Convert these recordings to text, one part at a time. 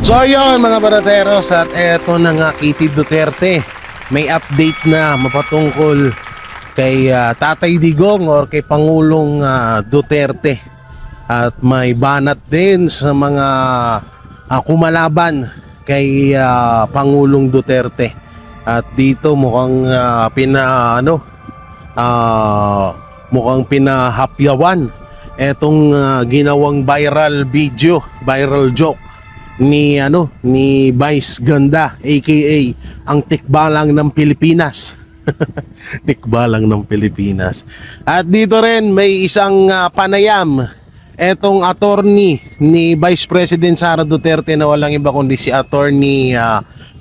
So yun mga barateros, at eto na nga Kitty Duterte. May update na mapatungkol kay Tatay Digong or kay Pangulong Duterte. At may banat din sa mga kumalaban kay Pangulong Duterte. At dito mukhang mukhang pinahapyawan etong ginawang viral video, viral joke ni Vice Ganda aka ang tikbalang ng Pilipinas. Tikbalang ng Pilipinas. At dito rin may isang panayam etong attorney ni Vice President Sara Duterte na walang iba kundi si Attorney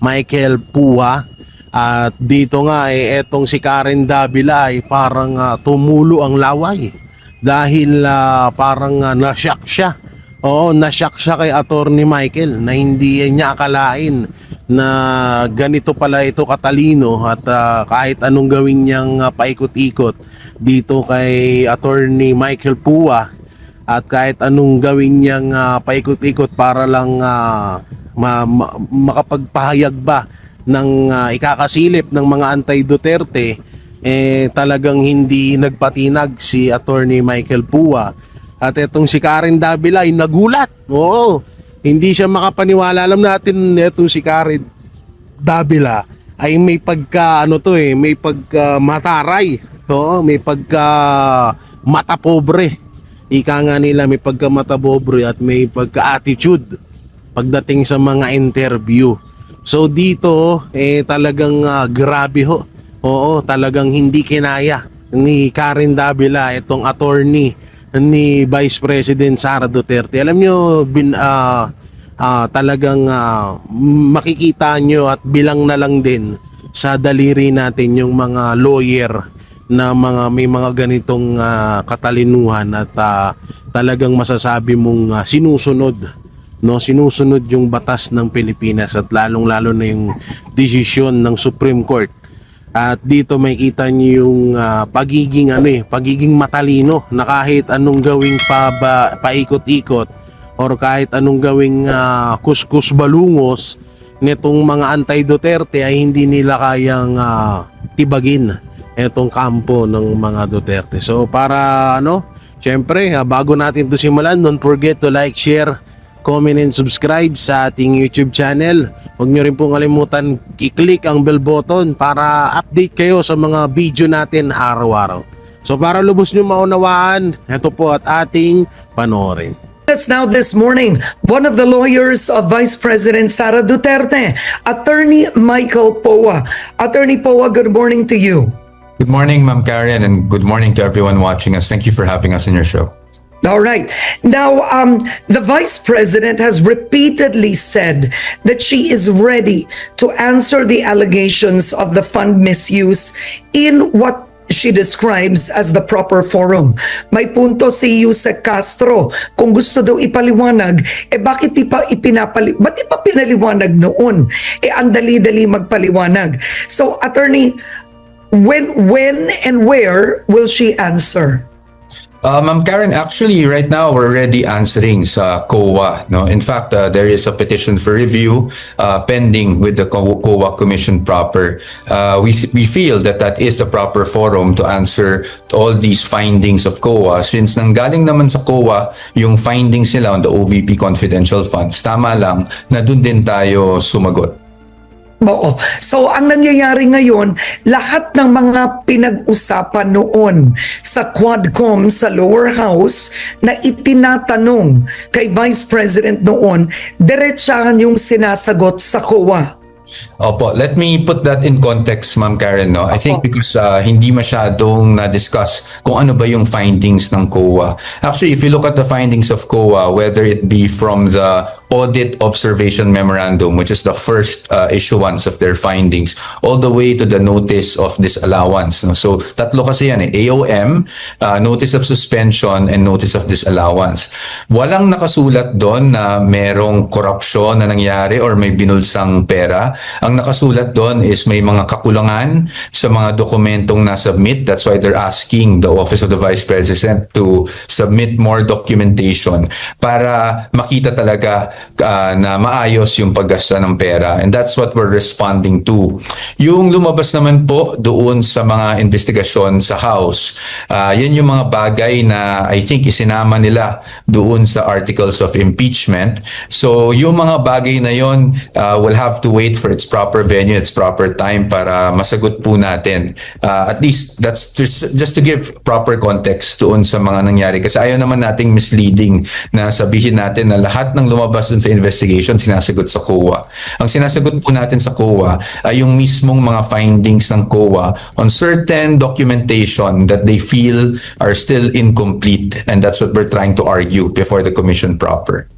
Michael Puha. At dito nga etong si Karen Davila ay parang tumulo ang laway dahil parang nashock siya. Oo, nashock siya kay Attorney Michael na hindi niya akalain na ganito pala ito katalino at kahit anong gawin niyang paikot-ikot dito kay Attorney Michael Puha at kahit anong gawin niyang paikot-ikot para lang makapagpahayag ba ng ikakasilip ng mga anti-Duterte, talagang hindi nagpatinag si Attorney Michael Puha. At itong si Karen Davila ay nagulat. Oo, hindi siya makapaniwala. Alam natin itong si Karen Davila ay may pagka may pagka mataray. Oo, may pagka mata pobre. Ika nga nila, may pagka mata pobre at may pagka attitude pagdating sa mga interview. So dito talagang grabe ho. Oo, talagang hindi kinaya ni Karen Davila itong attorney ni Vice President Sara Duterte. Alam nyo, talagang makikita nyo at bilang na lang din sa daliri natin yung mga lawyer na may mga ganitong katalinuhan at talagang masasabi mong sinusunod yung batas ng Pilipinas at lalong-lalo na yung desisyon ng Supreme Court. At dito may kita niyo yung pagiging matalino na kahit anong gawing paikot-ikot or kahit anong gawing kuskus balungos nitong mga anti-Duterte ay hindi nila kayang tibagin itong kampo ng mga Duterte. So para syempre bago natin to simulan, don't forget to like, share, comment and subscribe sa ating YouTube channel. Huwag nyo rin pong kalimutan i-click ang bell button para update kayo sa mga video natin araw-araw. So para lubos nyo maunawaan, ito po at ating panoorin. Now this morning, one of the lawyers of Vice President Sara Duterte, Attorney Michael Puha. Attorney Puha, good morning to you. Good morning, Ma'am Karen, and good morning to everyone watching us. Thank you for having us in your show. All right. Now, the Vice President has repeatedly said that she is ready to answer the allegations of the fund misuse in what she describes as the proper forum. May punto si Yusek Castro. Kung gusto daw ipaliwanag, bakit ba't ipa pinaliwanag noon? Ang dali-dali magpaliwanag. So, Attorney, when and where will she answer? Ma'am Karen, actually right now we're already answering sa COA. No? In fact, there is a petition for review pending with the COA Commission proper. We feel that is the proper forum to answer all these findings of COA since nanggaling naman sa COA yung findings nila on the OVP confidential funds. Tama lang na dun din tayo sumagot. Oo. So, ang nangyayari ngayon, lahat ng mga pinag-usapan noon sa Quadcom sa lower house na itinatanong kay Vice President noon, diretsahan yung sinasagot sa COA. Opo, let me put that in context, Ma'am Karen. No? I think because hindi masyadong na-discuss kung ano ba yung findings ng COA. Actually, if you look at the findings of COA, whether it be from the Audit Observation Memorandum, which is the first issuance of their findings, all the way to the Notice of Disallowance. No? So, tatlo kasi yan AOM, Notice of Suspension, and Notice of Disallowance. Walang nakasulat doon na merong korupsyon na nangyari or may binulsang pera. Ang nakasulat doon is may mga kakulangan sa mga dokumentong na-submit. That's why they're asking the Office of the Vice President to submit more documentation para makita talaga na maayos yung paggasta ng pera. And that's what we're responding to. Yung lumabas naman po doon sa mga investigasyon sa House, yan yung mga bagay na I think isinama nila doon sa articles of impeachment. So yung mga bagay na yon will have to wait for its proper venue, its proper time para masagot po natin. At least that's just to give proper context doon sa mga nangyari. Kasi ayaw naman nating misleading na sabihin natin na lahat ng lumabas doon sa investigation sinasagot sa COA. Ang sinasagot po natin sa COA ay yung mismong mga findings ng COA on certain documentation that they feel are still incomplete, and that's what we're trying to argue before the commission proper.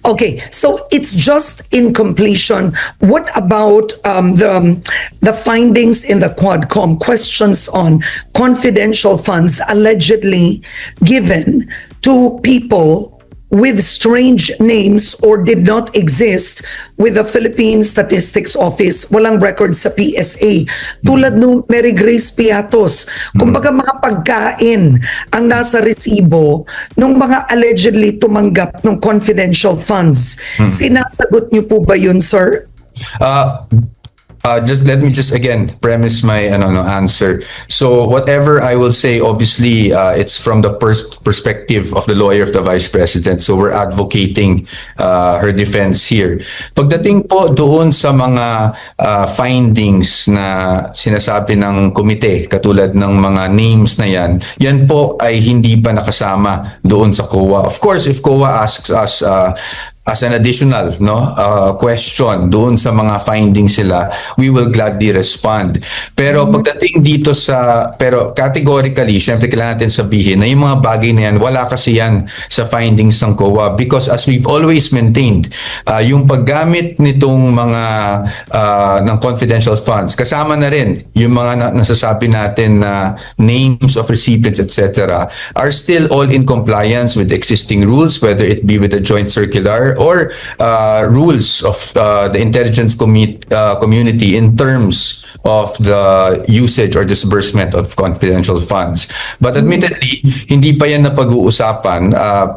Okay, so it's just incompletion. What about the findings in the Quadcom, questions on confidential funds allegedly given to people with strange names or did not exist with the Philippine Statistics Office, walang record sa PSA. Tulad nung Mary Grace Piatos, kumbaga mga pagkain ang nasa resibo nung mga allegedly tumanggap ng confidential funds. Sinasagot niyo po ba yun, sir? Just let me just again premise my answer. So whatever I will say, obviously, it's from the perspective of the lawyer of the Vice President. So we're advocating her defense here. Pagdating po doon sa mga findings na sinasabi ng komite, katulad ng mga names na yan po ay hindi pa nakasama doon sa COA. Of course, if COA asks us as an additional question doon sa mga findings sila, we will gladly respond. Pero pagdating dito pero categorically, syempre kailangan natin sabihin na yung mga bagay na yan, wala kasi yan sa findings ng COA, because as we've always maintained, yung paggamit nitong mga ng confidential funds, kasama na rin yung mga nasasabi natin na names of recipients, etc., are still all in compliance with existing rules, whether it be with the joint circular or rules of the intelligence community in terms of the usage or disbursement of confidential funds. But admittedly, hindi pa yan napag-uusapan.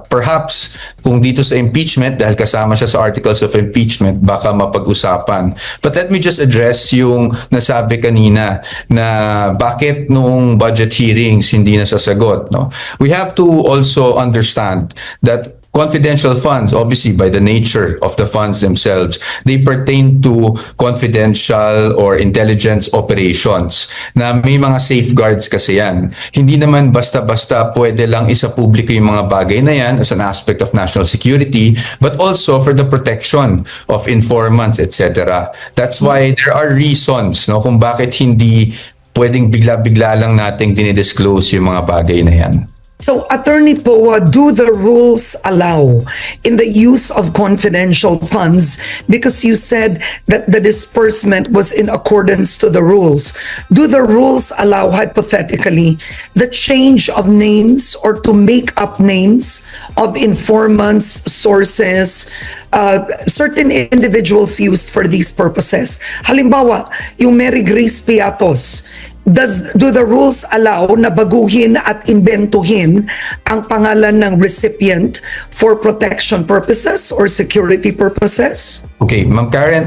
Perhaps kung dito sa impeachment, dahil kasama siya sa articles of impeachment, baka mapag-usapan. But let me just address yung nasabi kanina na bakit noong budget hearings hindi nasasagot. No? We have to also understand that confidential funds, obviously by the nature of the funds themselves, they pertain to confidential or intelligence operations na may mga safeguards kasi yan. Hindi naman basta-basta pwede lang isa-publiko yung mga bagay na yan as an aspect of national security, but also for the protection of informants, etc. That's why there are reasons kung bakit hindi pwedeng bigla-bigla lang nating dinidisclose yung mga bagay na yan. So, Attorney Poa, do the rules allow in the use of confidential funds, because you said that the disbursement was in accordance to the rules? Do the rules allow, hypothetically, the change of names or to make up names of informants, sources, certain individuals used for these purposes? Halimbawa, yung Mary Grace Piatos, do the rules allow na baguhin at inventuhin ang pangalan ng recipient for protection purposes or security purposes? Okay, Ma'am Karen,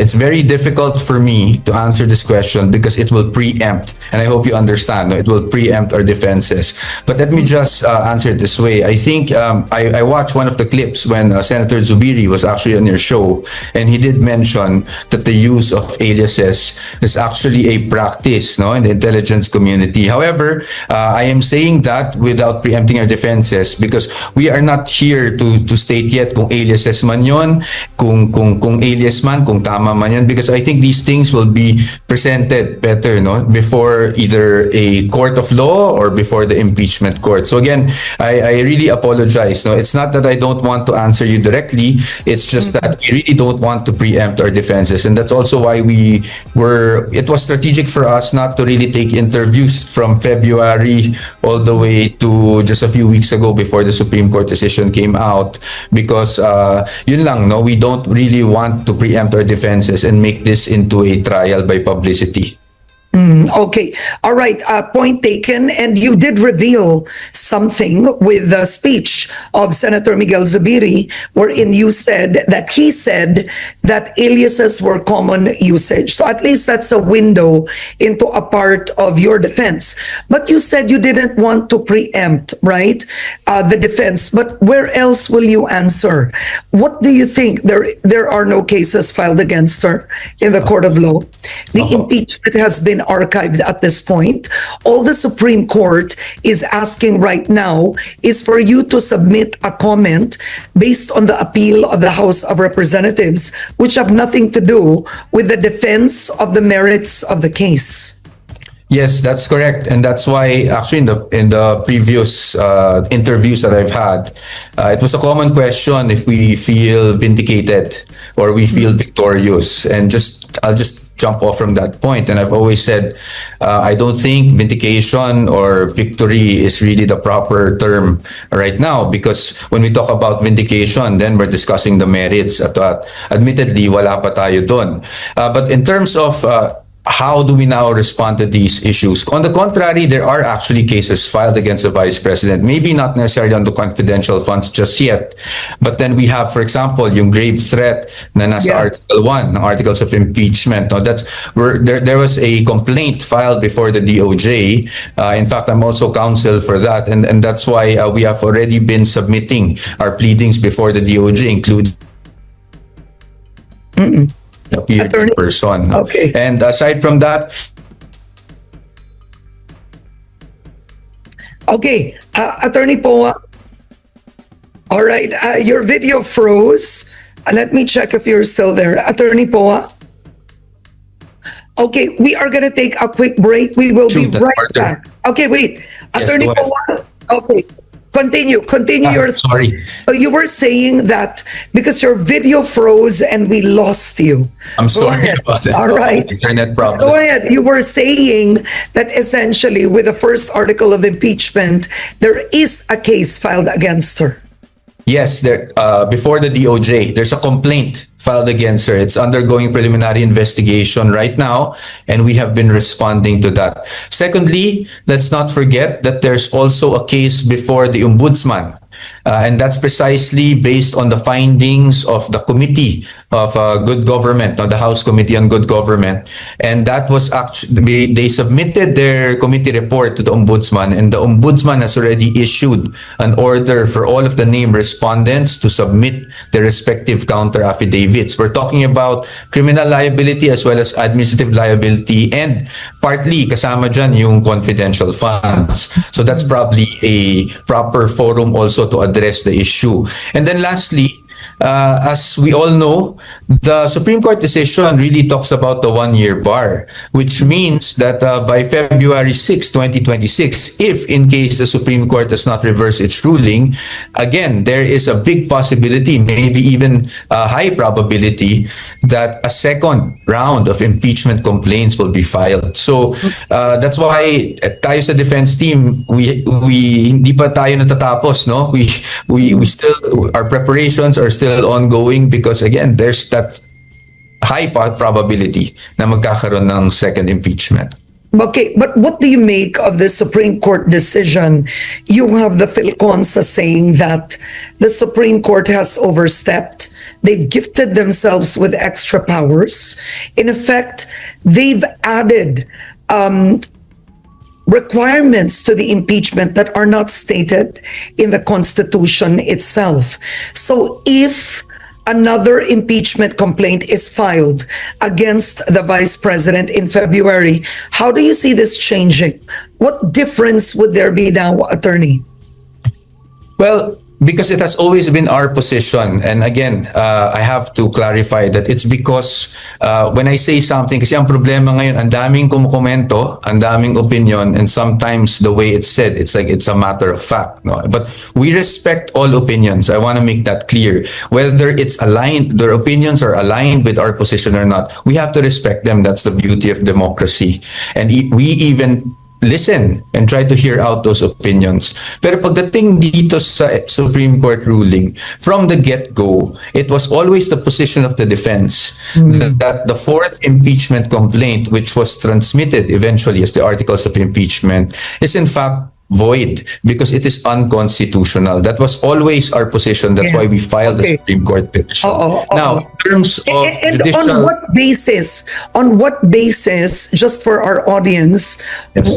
it's very difficult for me to answer this question because it will preempt, and I hope you understand, it will preempt our defenses. But let me just answer it this way. I think I watched one of the clips when Senator Zubiri was actually on your show, and he did mention that the use of aliases is actually a practice in the intelligence community. However, I am saying that without preempting our defenses because we are not here to state yet kung aliases man yon, kung alias man, kung tama man yan, because I think these things will be presented better before either a court of law or before the impeachment court. So again, I really apologize. It's not that I don't want to answer you directly, it's just that we really don't want to preempt our defenses, and that's also why it was strategic for us not to really take interviews from February all the way to just a few weeks ago before the Supreme Court decision came out, because yun lang, we don't really want to preempt our defenses and make this into a trial by publicity. Okay. All right. Point taken. And you did reveal something with the speech of Senator Miguel Zubiri, wherein you said that he said that aliases were common usage. So at least that's a window into a part of your defense. But you said you didn't want to preempt, right? The defense. But where else will you answer? What do you think? There are no cases filed against her in the court of law. The impeachment has been archived at this point. All the Supreme Court is asking right now is for you to submit a comment based on the appeal of the House of Representatives, which have nothing to do with the defense of the merits of the case. Yes, that's correct, and that's why actually in the previous interviews that I've had, it was a common question if we feel vindicated or we feel victorious, and I'll just jump off from that point. And I've always said I don't think vindication or victory is really the proper term right now, because when we talk about vindication, then we're discussing the merits. Admittedly, wala pa tayo dun. But in terms of how do we now respond to these issues? On the contrary, there are actually cases filed against the Vice President, maybe not necessarily on the confidential funds just yet, but then we have, for example, yung grave threat na nasa Article 1, ng Articles of Impeachment. No, that's where there was a complaint filed before the DOJ. In fact, I'm also counsel for that, and that's why we have already been submitting our pleadings before the DOJ, including appeared in person. Okay. And aside from that, okay, Attorney Poa. All right, your video froze. Let me check if you're still there. Attorney Poa. Okay, we are going to take a quick break. We will be right back. Okay, wait. Yes, Attorney go ahead. Poa. Okay. Continue your. Sorry. You were saying that because your video froze and we lost you. I'm Go sorry ahead. about that. All right. Internet problem. Go ahead. You were saying that essentially with the first article of impeachment, there is a case filed against her. Yes, before the DOJ, there's a complaint filed against her. It's undergoing preliminary investigation right now, and we have been responding to that. Secondly, let's not forget that there's also a case before the Ombudsman. And that's precisely based on the findings of the Committee of Good Government, or the House Committee on Good Government. And that was actually, they submitted their committee report to the Ombudsman, and the Ombudsman has already issued an order for all of the named respondents to submit their respective counter affidavits. We're talking about criminal liability as well as administrative liability, and partly kasama dyan yung confidential funds. So that's probably a proper forum also to address the issue. And then lastly, as we all know, the Supreme Court decision really talks about the 1-year bar, which means that by February 6, 2026, if in case the Supreme Court does not reverse its ruling, again, there is a big possibility, maybe even a high probability, that a second round of impeachment complaints will be filed. So that's why tayo sa defense team, we hindi pa tayo natatapos, no? We still, our preparations are still ongoing, because again, there's that high probability na magkakaroon ng second impeachment. Okay, but what do you make of the Supreme Court decision? You have the Philconsa saying that the Supreme Court has overstepped. They've gifted themselves with extra powers. In effect, they've added requirements to the impeachment that are not stated in the Constitution itself. So if another impeachment complaint is filed against the Vice President in February, how do you see this changing? What difference would there be now, Attorney? Well, because it has always been our position, and again, I have to clarify that it's because when I say something, kasi ang problema ngayon, ang daming kumukomento, ang daming opinion, and sometimes the way it's said, it's like it's a matter of fact. No? But we respect all opinions. I want to make that clear. Whether it's aligned, their opinions are aligned with our position or not, we have to respect them. That's the beauty of democracy. And we even listen and try to hear out those opinions. Pero pagdating dito sa Supreme Court ruling, from the get-go, it was always the position of the defense that the fourth impeachment complaint, which was transmitted eventually as the articles of impeachment, is in fact void because it is unconstitutional. That was always our position. That's why we filed the Supreme Court petition. Now, in terms of And judicial... on what basis, just for our audience,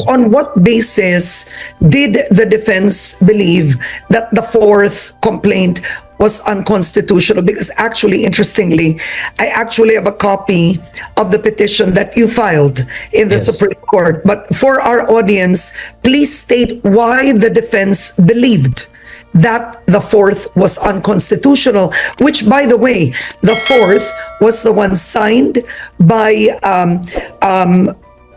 on what basis did the defense believe that the fourth complaint was unconstitutional? Because actually, interestingly, I actually have a copy of the petition that you filed in the Supreme Court. But for our audience, please state why the defense believed that the fourth was unconstitutional, which, by the way, the fourth was the one signed by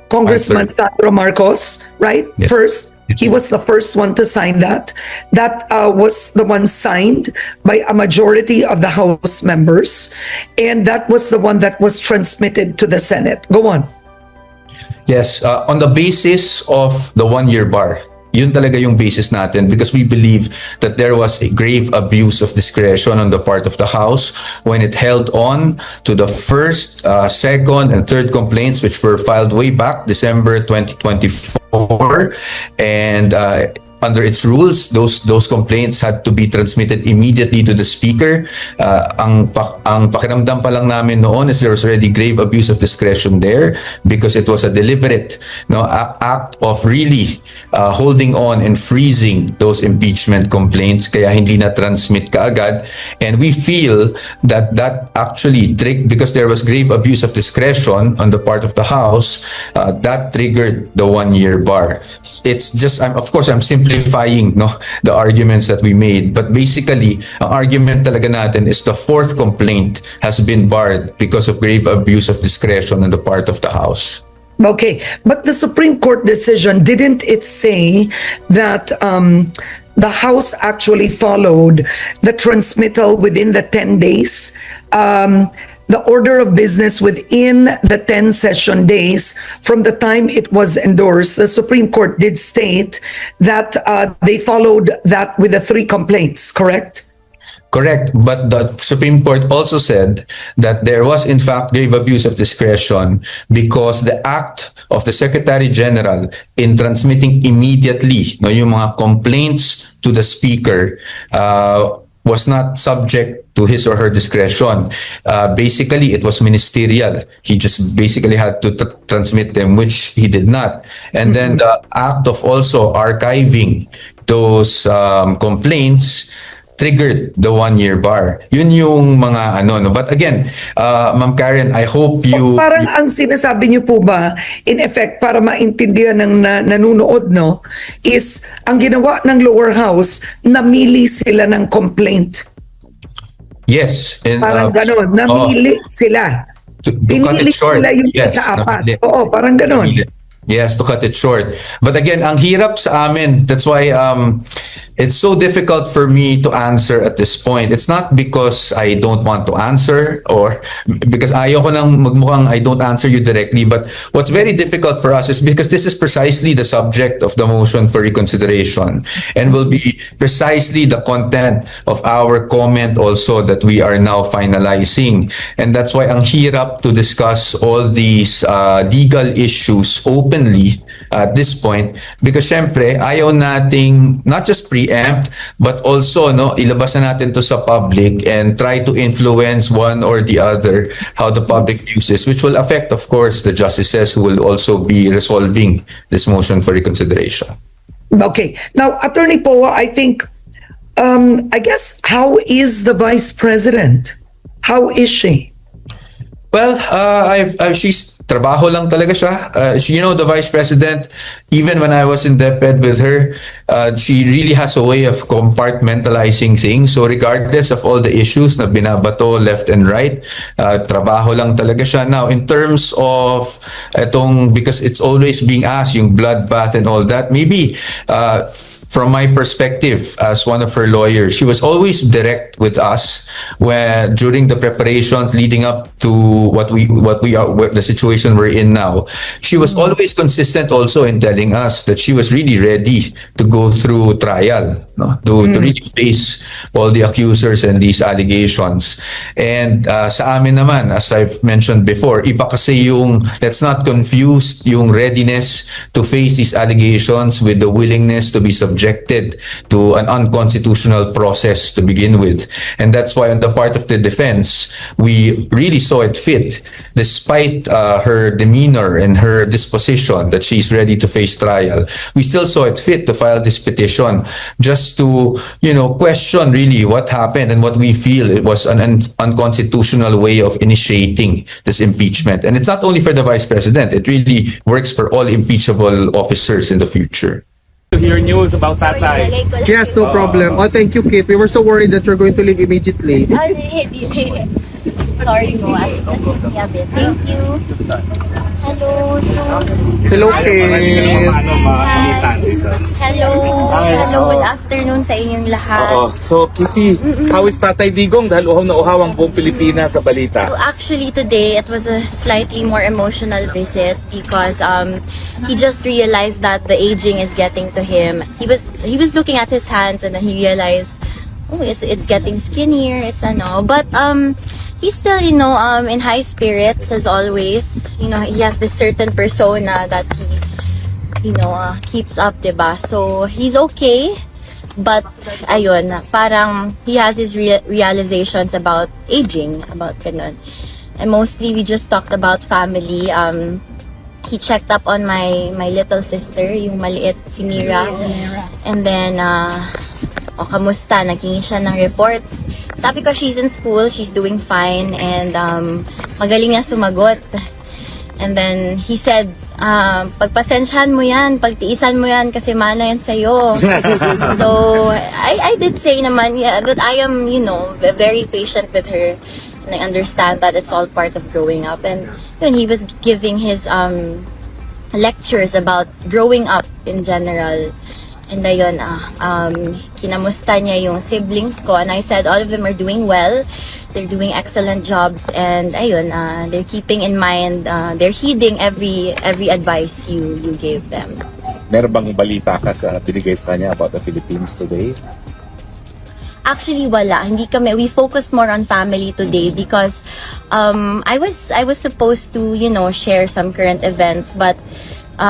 Congressman Sandro Marcos, right? Yes. First, he was the first one to sign that. That was the one signed by a majority of the House members, and that was the one that was transmitted to the Senate. Go on. Yes, on the basis of the one-year bar, yun talaga yung basis natin because we believe that there was a grave abuse of discretion on the part of the House when it held on to the first, second, and third complaints which were filed way back December 2024, and under its rules, those complaints had to be transmitted immediately to the Speaker. Ang pakiramdam pa lang namin noon is there was already grave abuse of discretion there because it was a deliberate act of really holding on and freezing those impeachment complaints kaya hindi na transmit kaagad. And we feel that actually because there was grave abuse of discretion on the part of the House, that triggered the one-year bar. It's just, of course, I'm simplifying the arguments that we made, but basically, ang argument talaga natin is the fourth complaint has been barred because of grave abuse of discretion on the part of the House. Okay, but the Supreme Court decision, didn't it say that the House actually followed the transmittal within the 10 days? The order of business within the 10 session days from the time it was endorsed. The Supreme Court did state that they followed that with the 3 complaints, correct? Correct, but the Supreme Court also said that there was in fact grave abuse of discretion because the act of the Secretary General in transmitting immediately yung mga complaints to the Speaker was not subject to his or her discretion. Basically, it was ministerial. He just basically had to transmit them, which he did not. And then the act of also archiving those complaints triggered the one-year bar. Yun yung mga But again, Ma'am Karen, I hope you... Parang ang sinasabi niyo po ba, in effect, para maintindihan ng nanunood, is ang ginawa ng lower house, namili sila ng complaint. Yes. And, Parang ganon, namili sila. To cut it short, sila yung namili. Oo, parang ganon. Yes, to cut it short. But again, ang hirap sa amin. That's why it's so difficult for me to answer at this point. It's not because I don't want to answer or because ayoko lang magmukhang I don't answer you directly. But what's very difficult for us is because this is precisely the subject of the motion for reconsideration and will be precisely the content of our comment also that we are now finalizing. And that's why ang hirap to discuss all these legal issues openly at this point because syempre ayaw nating not just preempt but also ilabas na natin to sa public and try to influence one or the other how the public views this, which will affect of course the justices who will also be resolving this motion for reconsideration. Okay, now Attorney Poa, I think I guess how is the Vice President? How is she? Well, she's trabaho lang talaga siya. The Vice President, even when I was in DepEd with her, she really has a way of compartmentalizing things. So regardless of all the issues na binabato left and right, trabaho lang talaga siya. Now, in terms of because it's always being asked, yung bloodbath and all that, maybe from my perspective as one of her lawyers, she was always direct with us during the preparations leading up to the situation we're in now. She was always consistent also in telling us that she was really ready to go through trial, no? To really face all the accusers and these allegations. And sa amin naman, as I've mentioned before, iba kasi yung, let's not confuse yung readiness to face these allegations with the willingness to be subjected to an unconstitutional process to begin with. And that's why on the part of the defense, we really saw it fit, despite her demeanor and her disposition that she's ready to face trial, we still saw it fit to file this petition just to, question really what happened and what we feel it was an unconstitutional way of initiating this impeachment. And it's not only for the Vice President, it really works for all impeachable officers in the future. To hear news about Tatay. Yes, no problem. Oh, thank you, Kit. We were so worried that you're going to leave immediately. Sorry mo. Thank you. Hello. Hello, Hi, Kit. Hello. Hello. Good afternoon sa inyong lahat. Oo. So, Kitty, how is Tatay Digong? Dahil uhaw na uhaw ang buong Pilipinas sa balita. So actually today it was a slightly more emotional visit because he just realized that the aging is getting to him. He was looking at his hands and then he realized, oh, it's getting skinnier. But he's still in high spirits as always. He has this certain persona that he keeps up, diba? So he's okay. But ayun, parang he has his realizations about aging, about ganun. And mostly we just talked about family. He checked up on my little sister, yung maliit, si Mira. And then kamusta? Naghingi siya ng reports. Sabi ko she's in school, she's doing fine, and magaling niya sumagot. And then he said, pagpasensyahan mo yan, pagtiisan mo yan kasi mana yan sa'yo. So, I did say naman, that I am, very patient with her. And I understand that it's all part of growing up. And when he was giving his lectures about growing up in general. And ayun, kinamusta niya yung siblings ko. And I said all of them are doing well. They're doing excellent jobs. And ayun, they're keeping in mind, they're heeding every advice you gave them. Meron bang balita ka sa binigay sa kanya about the Philippines today? Actually, wala. We focused more on family today because I was supposed to, share some current events, but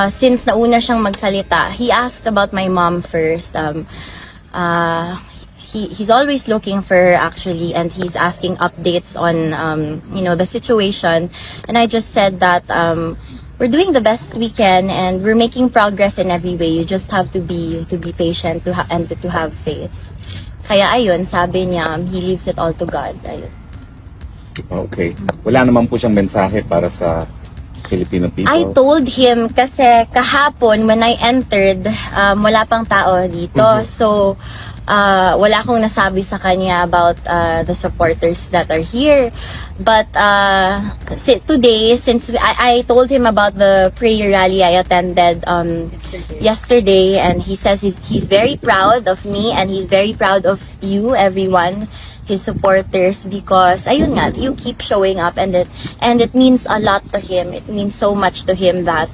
since nauna siyang magsalita, he asked about my mom first. He's always looking for her actually, and he's asking updates on the situation. And I just said that we're doing the best we can and we're making progress in every way. You just have to be patient and to have faith. Kaya ayun, sabi niya, he leaves it all to God. Ayun. Okay. Wala naman po siyang mensahe para sa Filipino people. I told him kasi kahapon when I entered, wala pang tao dito. So, wala akong nasabi sa kanya about the supporters that are here. But today, since I told him about the prayer rally I attended yesterday, and he says he's very proud of me and he's very proud of you, everyone, his supporters, because ayun nga, you keep showing up, and it means a lot to him. It means so much to him that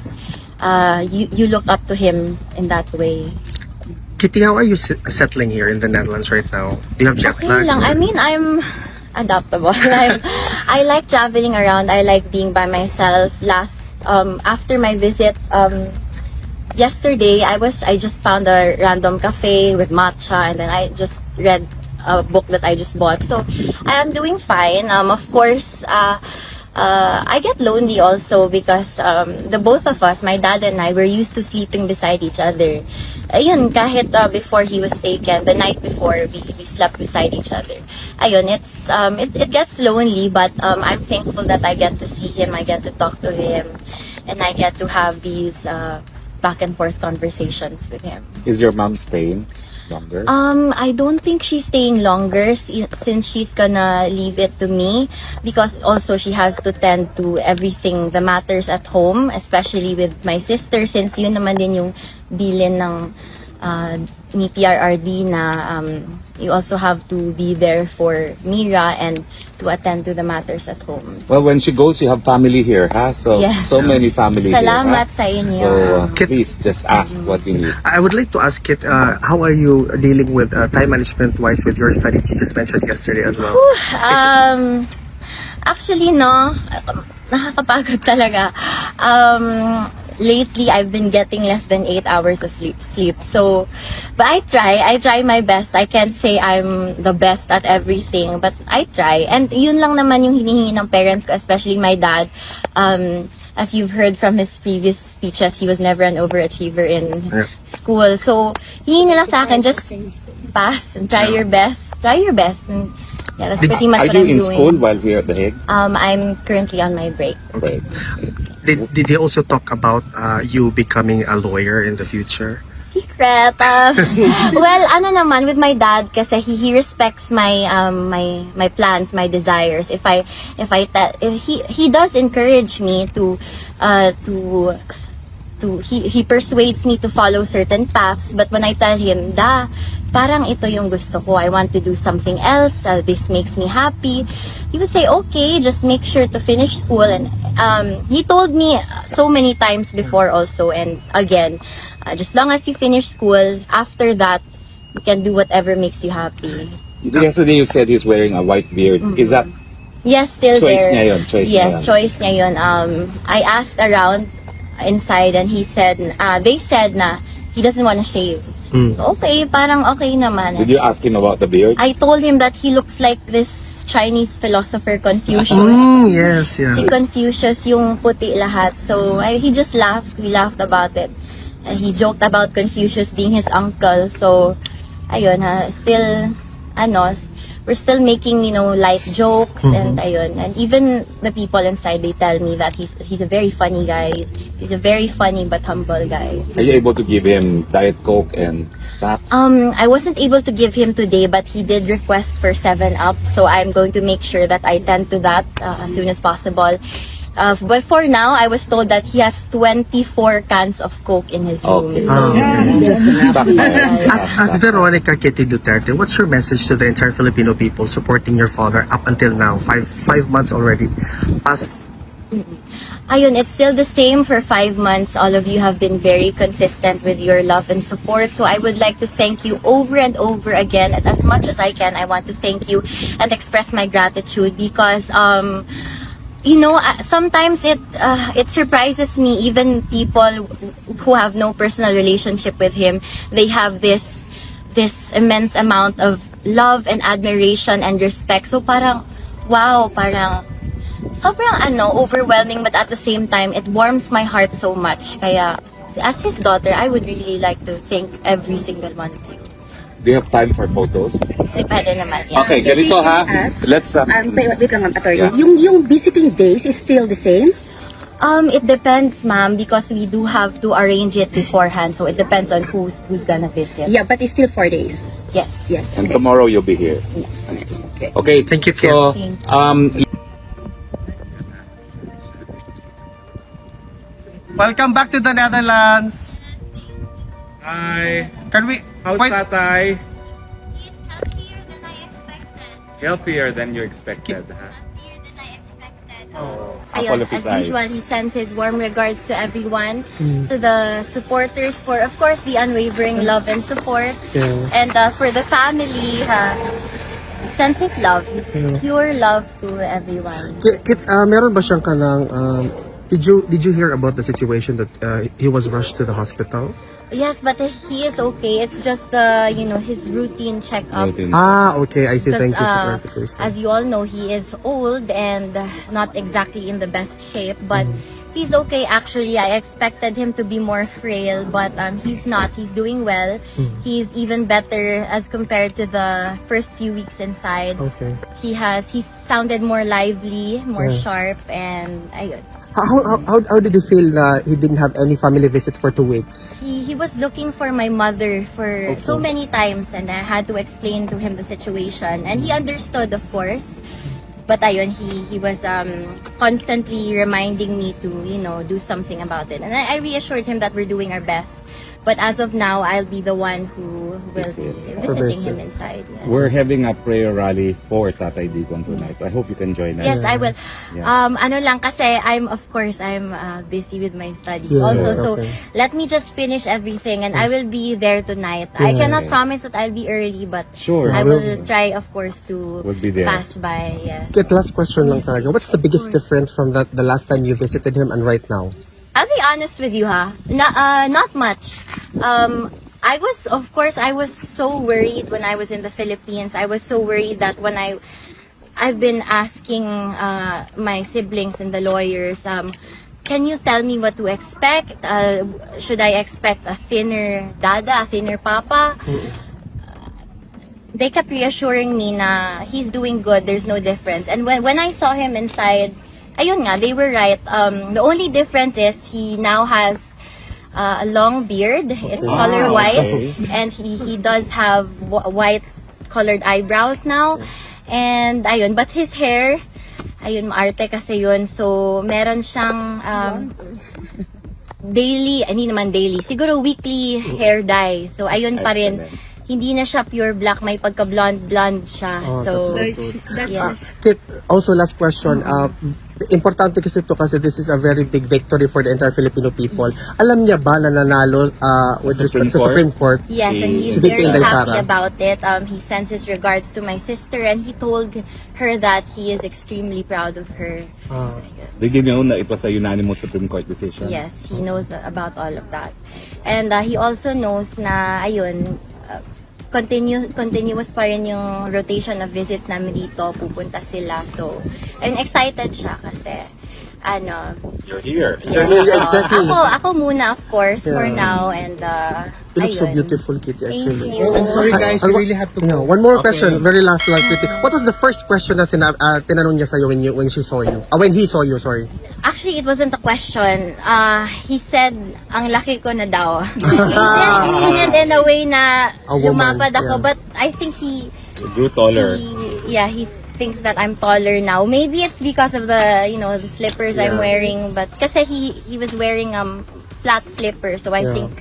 you look up to him in that way. Kitty, how are you settling here in the Netherlands right now? Do you have jet lag? Okay lang. I mean, I'm adaptable. I like traveling around. I like being by myself. After my visit yesterday, I just found a random cafe with matcha, and then I just read a book that I just bought. So I am doing fine. Of course, I get lonely also because the both of us, my dad and I, were used to sleeping beside each other. Ayun, kahit before he was taken, the night before, we slept beside each other. Ayun, it gets lonely, but I'm thankful that I get to see him, I get to talk to him, and I get to have these back and forth conversations with him. Is your mom staying longer? I don't think she's staying longer since she's gonna leave it to me, because also she has to tend to everything the matters at home, especially with my sister, since yun naman din yung bilin ng ni PRRD na you also have to be there for Mira and to attend to the matters at home. So, Well, when she goes, you have family here, ha? So, Yes. so many family Salamat here, sa inyo. So, please, just ask what you need. I would like to ask Kit, how are you dealing with time management wise with your studies? You just mentioned yesterday as well. Actually, no, nakakapagod talaga. Lately, I've been getting less than 8 hours of sleep. So, but I try my best. I can't say I'm the best at everything, but I try. And yun lang naman yung hinihingi ng parents ko, especially my dad. As you've heard from his previous speeches, he was never an overachiever in school. So, hihingi nila sa akin, just pass and try your best. Try your best. And yeah, that's pretty much Are what you I'm in doing. school while here at The Hague? I'm currently on my break. Right. Did they also talk about you becoming a lawyer in the future? Secret. Well, ano naman with my dad, kasi he respects my my plans, my desires. If he does encourage me to he persuades me to follow certain paths, but when I tell him, parang ito yung gusto ko, I want to do something else, this makes me happy, he would say, okay, just make sure to finish school. And he told me so many times before also, and again, just long as you finish school, after that, you can do whatever makes you happy. Yesterday you said he's wearing a white beard. Is that Yes, still Choice there. niya yun, choice niya yes, yun. choice niya yun. I asked around inside and he said, they said na he doesn't want to shave. Okay, parang okay naman. Did you ask him about the beard? I told him that he looks like this Chinese philosopher Confucius. Yes, yeah. Si Confucius yung puti lahat. So he just laughed. We laughed about it. He joked about Confucius being his uncle. So ayun still we're still making light jokes and ayun. And even the people inside, they tell me that he's a very funny guy. He's a very funny but humble guy. Are you able to give him Diet Coke and snacks? I wasn't able to give him today, but he did request for 7-Up, so I'm going to make sure that I tend to that as soon as possible. But for now, I was told that he has 24 cans of Coke in his room. Okay. So, Stock tayo. As Veronica Kitty Duterte, what's your message to the entire Filipino people supporting your father up until now? Five months already past. ayun, it's still the same for 5 months. All of you have been very consistent with your love and support. So I would like to thank you over and over again. And as much as I can, I want to thank you and express my gratitude because, sometimes it surprises me. Even people who have no personal relationship with him, they have this immense amount of love and admiration and respect. So parang, wow, parang sobrang overwhelming, but at the same time, it warms my heart so much. Kaya, as his daughter, I would really like to thank every single one of you. Do you have time for photos? Kasi pwede naman yan. Okay, ganito ha. Let's Wait lang, attorney. Yeah. Yung visiting days is still the same? It depends, ma'am, because we do have to arrange it beforehand. So it depends on who's gonna visit. Yeah, but it's still 4 days. Yes. Yes. and tomorrow you'll be here. Yes. Okay. Okay. Thank you, So, Thank Welcome back to the Netherlands. Hi. Can we? How's tatay? He's healthier than I expected. Healthier than you expected, huh? Healthier than I expected. Apple Ayun, of his as eyes. usual, he sends his warm regards to everyone, to the supporters for, of course, the unwavering love and support. Yes. And for the family, he sends his love, his pure love to everyone. Kit, meron ba siyang kanang did you hear about the situation that he was rushed to the hospital? Yes, but he is okay. It's just the, his routine checkups. Routine. Okay, I see. Thank you for Because, clarification. as you all know, he is old and not exactly in the best shape, but he's okay. Actually, I expected him to be more frail, but he's not. He's doing well. He's even better as compared to the first few weeks inside. Okay. He sounded more lively, more Yes. sharp, and ayun. How did you feel na he didn't have any family visit for 2 weeks? He was looking for my mother for so many times, and I had to explain to him the situation, and he understood, of course. But ayun, he was constantly reminding me to, do something about it. And I reassured him that we're doing our best. But as of now, I'll be the one who will be visiting him inside. Yes. We're having a prayer rally for Tatay Digong tonight. I hope you can join us. Yes, I will. Yeah. Ano lang kasi I'm busy with my studies Yes, also. So okay. let me just finish everything, and I will be there tonight. I cannot promise that I'll be early, but Sure. I will try, of course, to We'll be there. pass by. Yes. Kit, last question lang talaga. What's the biggest difference from the last time you visited him and right now? I'll be honest with you, not much. I was so worried when I was in the Philippines. I was so worried that when I've been asking my siblings and the lawyers, can you tell me what to expect? Should I expect a thinner dada, a thinner papa? They kept reassuring me na he's doing good, there's no difference. And when I saw him inside, ayun nga, they were right. The only difference is he now has a long beard. It's color white, and he does have white colored eyebrows now. And ayun, but his hair, ayun, maarte kasi yun. So meron siyang daily, hindi naman daily, siguro weekly hair dye. So ayun pa rin. Excellent. Hindi na siya pure black, may pagka blonde siya. So yes. Kit, also last question. Importante kasi ito kasi this is a very big victory for the entire Filipino people. Alam niya ba na nanalo with respect sa Supreme Court? Yes, and he's Si Vicky very Inday happy Sara. about it. He sends his regards to my sister, and he told her that he is extremely proud of her. Did you know that it was a unanimous Supreme Court decision? Yes, he knows about all of that. And he also knows na, ayun, continuous pa rin yung rotation of visits namin dito, pupunta sila. So, I'm excited siya kasi, You're here. yeah. Yeah, exactly. Ako muna, of course, for now, and, You look so ayun. beautiful, Kitty, Thank actually. you. I'm sorry guys, you really have to go. One more question, very last lang, Kitty. What was the first question na tinanong niya sa'yo when she saw you? When he saw you, sorry. Actually, it wasn't a question. He said, ang laki ko na daw. He did in a way na A woman, lumapad ako. yeah. But I think he Grew taller. he thinks that I'm taller now. Maybe it's because of the, the slippers I'm wearing. But kasi he was wearing flat slippers. So I think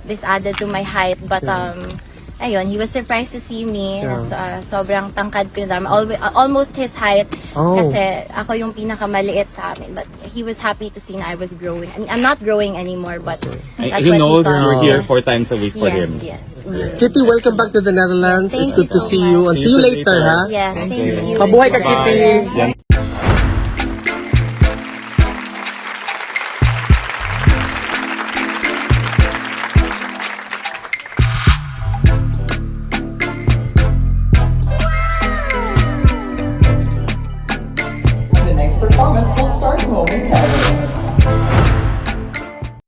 this added to my height. But ayun, he was surprised to see me. Sobrang tangkad ko na. Almost his height. Oh. Kasi ako yung pinakamaliit sa amin. But he was happy to see na I was growing. I mean, I'm not growing anymore, but that's He what knows thought. you're here Yes. 4 times a week for him. Yes. Kitty, welcome back to the Netherlands. Yes, It's thank good you to so see you. much. And see you later, ha? Yes, thank you. Mabuhay ka, Bye. Kitty. Yan